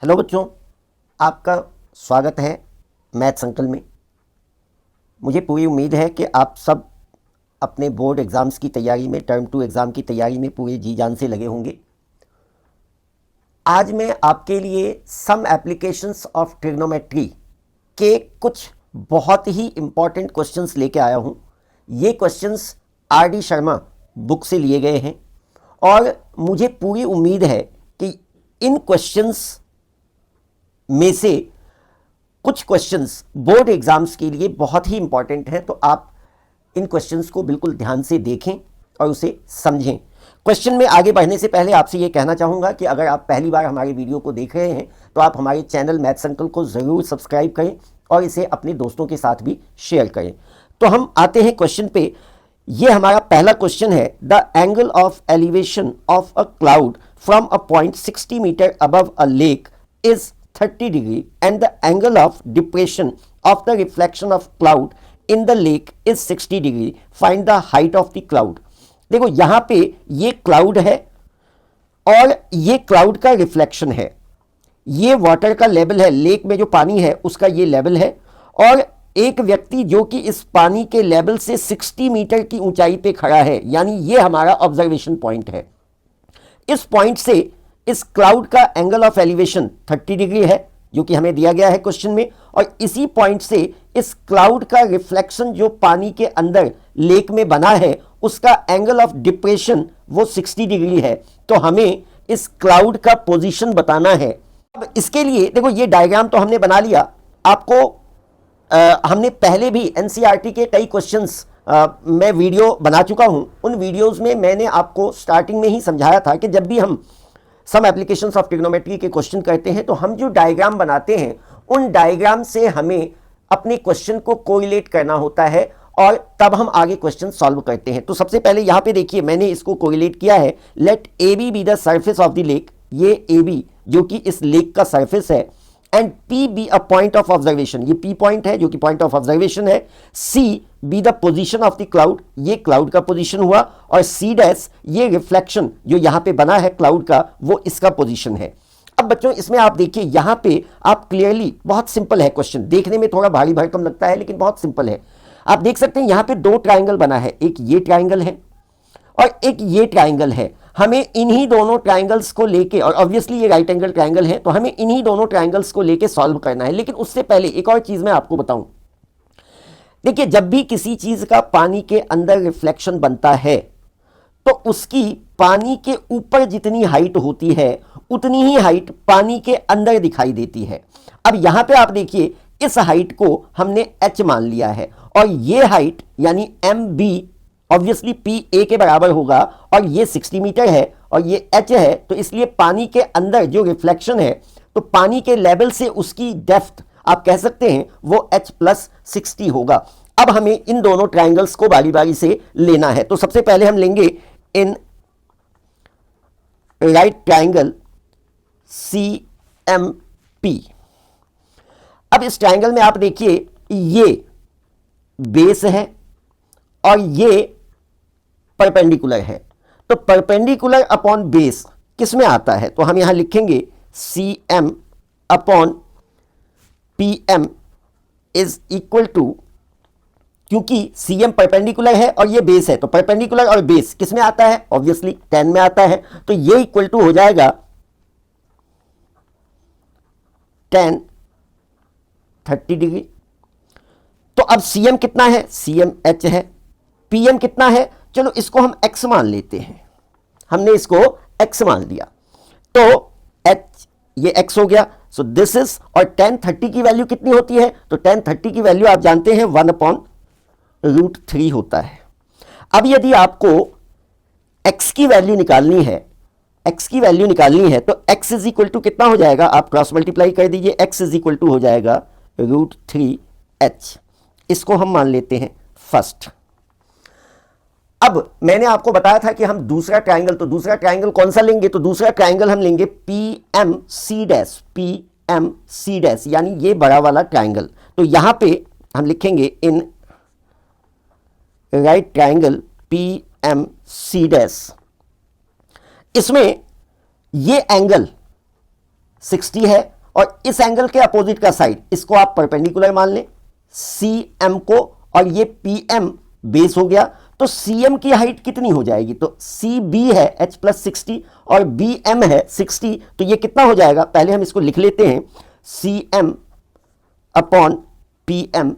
Hello बच्चों, आपका स्वागत है मैथ्स अंकल में। मुझे पूरी उम्मीद है कि आप सब अपने बोर्ड एग्ज़ाम्स की तैयारी में, टर्म 2 एग्ज़ाम की तैयारी में पूरे जी जान से लगे होंगे। आज मैं आपके लिए सम एप्लीकेशंस ऑफ ट्रिग्नोमेट्री के कुछ बहुत ही इम्पॉर्टेंट क्वेश्चंस लेके आया हूँ। ये क्वेश्चंस आर.डी. शर्मा बुक से लिए गए हैं और मुझे पूरी उम्मीद है कि इन क्वेश्चंस में से कुछ क्वेश्चंस बोर्ड एग्जाम्स के लिए बहुत ही इंपॉर्टेंट हैं, तो आप इन क्वेश्चंस को बिल्कुल ध्यान से देखें और उसे समझें। क्वेश्चन में आगे बढ़ने से पहले आपसे ये कहना चाहूँगा कि अगर आप पहली बार हमारे वीडियो को देख रहे हैं तो आप हमारे चैनल मैथ्स अंकल को ज़रूर सब्सक्राइब करें और इसे अपने दोस्तों के साथ भी शेयर करें। तो हम आते हैं क्वेश्चन पे। ये हमारा पहला क्वेश्चन है, the angle of elevation of a cloud from a point 60 metre above a lake is 30 degree and the angle of depression of the reflection of cloud in the lake is 60 degree. Find the height of the cloud. देखो यहां पे ये cloud है और ये cloud का reflection है। ये वाटर का लेवल है, लेक में जो पानी है उसका ये लेवल है, और एक व्यक्ति जो कि इस पानी के लेवल से 60 मीटर की ऊंचाई पे खड़ा है, यानी ये हमारा ऑब्जर्वेशन पॉइंट है। इस पॉइंट से इस क्लाउड का एंगल ऑफ एलिवेशन 30 डिग्री है जो कि हमें दिया गया है क्वेश्चन में, और इसी पॉइंट से इस क्लाउड का रिफ्लेक्शन जो पानी के अंदर लेक में बना है उसका एंगल ऑफ डिप्रेशन वो 60 डिग्री है। तो हमें इस क्लाउड का पोजीशन बताना है। अब इसके लिए देखो ये डायग्राम तो हमने बना लिया। आपको हमने पहले भी एनसीईआरटी के कई क्वेश्चंस मैं वीडियो बना चुका हूं। उन वीडियोस में मैंने आपको स्टार्टिंग में ही समझाया था कि जब भी हम सम एप्लीकेशंस ऑफ ट्रिग्नोमेट्री के क्वेश्चन करते हैं तो हम जो डायग्राम बनाते हैं उन डायग्राम से हमें अपने क्वेश्चन को कोरिलेट करना होता है और तब हम आगे क्वेश्चन सॉल्व करते हैं। तो सबसे पहले यहां पे देखिए मैंने इसको कोरिलेट किया है। Let A B the surface of the lake, ये ए बी जो कि इस लेक का सरफेस है, and P be a point of observation, ये P पॉइंट है जो कि पॉइंट ऑफ ऑब्जर्वेशन है। C be the position of the cloud, ये क्लाउड का पोजीशन हुआ, और C डैश ये रिफ्लेक्शन जो यहां पे बना है क्लाउड का वो इसका पोजीशन है। अब बच्चों इसमें आप देखिए यहां पे आप क्लियरली, बहुत सिंपल है क्वेश्चन, देखने में थोड़ा भारी भरकम लगता है लेकिन बहुत सिंपल है। आप देख सकते हैं यहां पे दो ट्राइंगल बना है, एक ये ट्राइंगल है और एक ये ट्राइंगल है। हमें इन्हीं दोनों ट्राइंगल्स को लेके, और ऑब्वियसली ये राइट एंगल ट्राइंगल है, तो हमें इन्हीं दोनों ट्राइंगल्स को लेके सॉल्व करना है। लेकिन उससे पहले एक और चीज मैं आपको बताऊं। देखिए जब भी किसी चीज का पानी के अंदर रिफ्लेक्शन बनता है तो उसकी पानी के ऊपर जितनी हाइट होती है उतनी ही हाइट पानी के अंदर दिखाई देती है। अब यहां पे आप देखिए इस हाइट को हमने h मान लिया है, और ये हाइट यानी M B obviously P A के बराबर होगा, और ये 60 मीटर है और ये h है, तो इसलिए पानी के अंदर जो रिफ्लेक्शन है तो पानी के लेवल से उसकी डेप्थ आप कह सकते हैं वो h प्लस 60 होगा। अब हमें इन दोनों ट्राइंगल्स को बारी बारी से लेना है। तो सबसे पहले हम लेंगे in right triangle C M P. अब इस ट्राइंगल में आप देखिए ये बेस है और ये परपेंडिकुलर है, तो परपेंडिकुलर अपॉन बेस किस में आता है, तो हम यहां लिखेंगे C M upon P M is equal to, क्योंकि सी एम परपेंडिकुलर है और ये बेस है तो परपेंडिकुलर और बेस किस में आता है, ऑब्वियसली tan में आता है, तो ये इक्वल टू हो जाएगा tan 30 डिग्री। तो अब सी एम कितना है, सी एम एच है, पी एम कितना है, चलो इसको हम x मान लेते हैं। हमने इसको x मान लिया तो h ये x हो गया। सो दिस इज, और tan 30 की वैल्यू कितनी होती है, तो tan 30 की वैल्यू आप जानते हैं 1/√3 होता है। अब यदि आपको x की वैल्यू निकालनी है, x की वैल्यू निकालनी है तो x इज इक्वल टू कितना हो जाएगा, आप क्रॉस मल्टीप्लाई कर दीजिए, x इज इक्वल टू हो जाएगा √3h। इसको हम मान लेते हैं फर्स्ट। अब मैंने आपको बताया था कि हम दूसरा ट्राइंगल, तो दूसरा ट्राइंगल कौन सा लेंगे, तो दूसरा ट्राइंगल हम लेंगे P M C dash, P M C dash, यानी ये बड़ा वाला ट्राइंगल। तो यहां पे हम लिखेंगे in right triangle P M C dash. इसमें ये एंगल 60 है और इस एंगल के अपोजिट का साइड इसको आप परपेंडिकुलर मान लें CM को, और ये PM बेस हो गया, तो CM की हाइट कितनी हो जाएगी? तो CB है h + 60 और BM है 60, तो ये कितना हो जाएगा? पहले हम इसको लिख लेते हैं, CM upon PM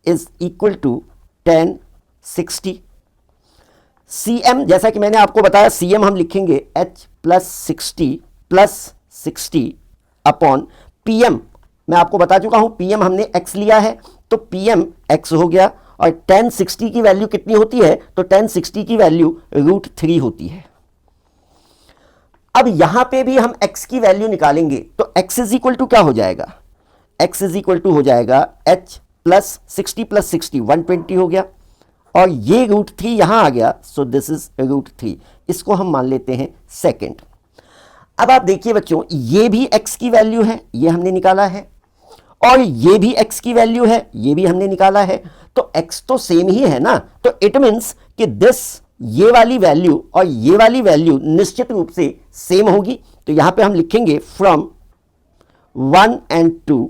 is equal to 10 60। CM जैसा कि मैंने आपको बताया, CM हम लिखेंगे h + 60 अपॉन PM, मैं आपको बता चुका हूं PM हमने x लिया है, तो PM x हो गया, और 10 60 की वैल्यू कितनी होती है? तो 10 60 की वैल्यू √3 होती है। अब यहां पे भी हम x की वैल्यू निकालेंगे, तो x इज इक्वल टू क्या हो जाएगा? x इज इक्वल टू हो जाएगा h + 60 + 60 120 हो गया, और ये √3 यहां आ गया, सो दिस इज √3। इसको हम मान लेते हैं सेकेंड। अब आप देखिए बच्चों, ये भी x की वैल्यू है, ये हमने निकाला है, और ये भी x की वैल्यू है, ये भी हमने निकाला है, तो x तो सेम ही है ना, तो इट मीन्स कि ये वाली वैल्यू और ये वाली वैल्यू निश्चित रूप से सेम होगी। तो यहां पे हम लिखेंगे from 1 and 2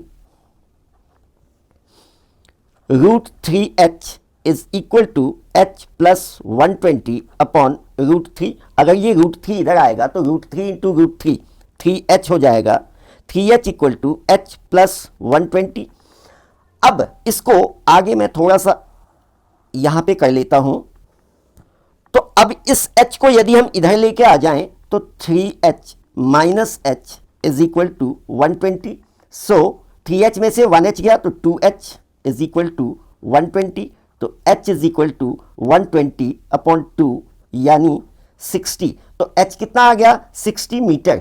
√3h is equal to h + 120 upon √3। अगर ये √3 इधर आएगा तो √3 × √3 3h हो जाएगा, 3h इक्वल टू h + 120। अब इसको आगे मैं थोड़ा सा यहां पे कर लेता हूं, तो अब इस h को यदि हम इधर लेके आ जाएं तो 3h - h is equal to 120। So 3h में से 1h गया तो 2h इज इक्वल टू 120, तो h is equal to 120 upon 2 यानी 60। तो h कितना आ गया? 60 मीटर।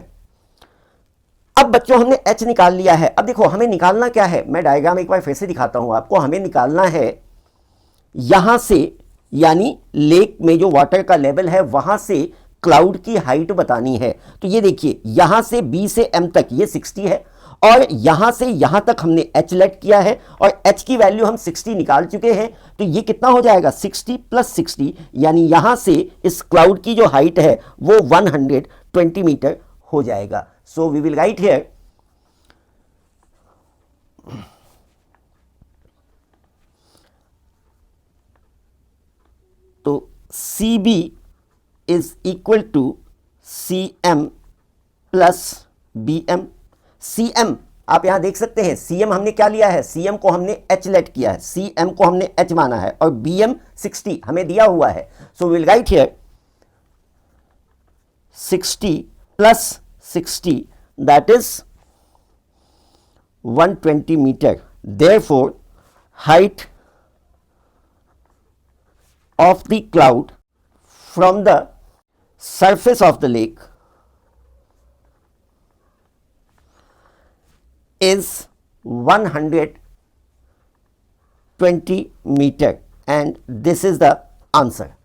अब बच्चों हमने h निकाल लिया है। अब देखो हमें निकालना क्या है, मैं डायग्राम एक बार फिर से दिखाता हूं आपको। हमें निकालना है यहां से, यानी लेक में जो वाटर का लेवल है वहां से क्लाउड की हाइट बतानी है। तो ये देखिए, यहां से B से M तक ये 60 है, और यहां से यहां तक हमने h लेट किया है, और h की वैल्यू हम 60 निकाल चुके हैं। तो ये कितना हो जाएगा? 60 + 60, यानी यहां से इस क्लाउड की जो हाइट है वो 120 मीटर हो जाएगा। So we will write here तो CB is equal to CM + BM। CM आप यहां देख सकते हैं, CM हमने क्या लिया है? CM को हमने h लेट किया है, CM को हमने h माना है, और BM 60 हमें दिया हुआ है। So will write here 60 + 60 that is 120 metre. Therefore height of the cloud from the surface of the lake is 120 meter, and this is the answer.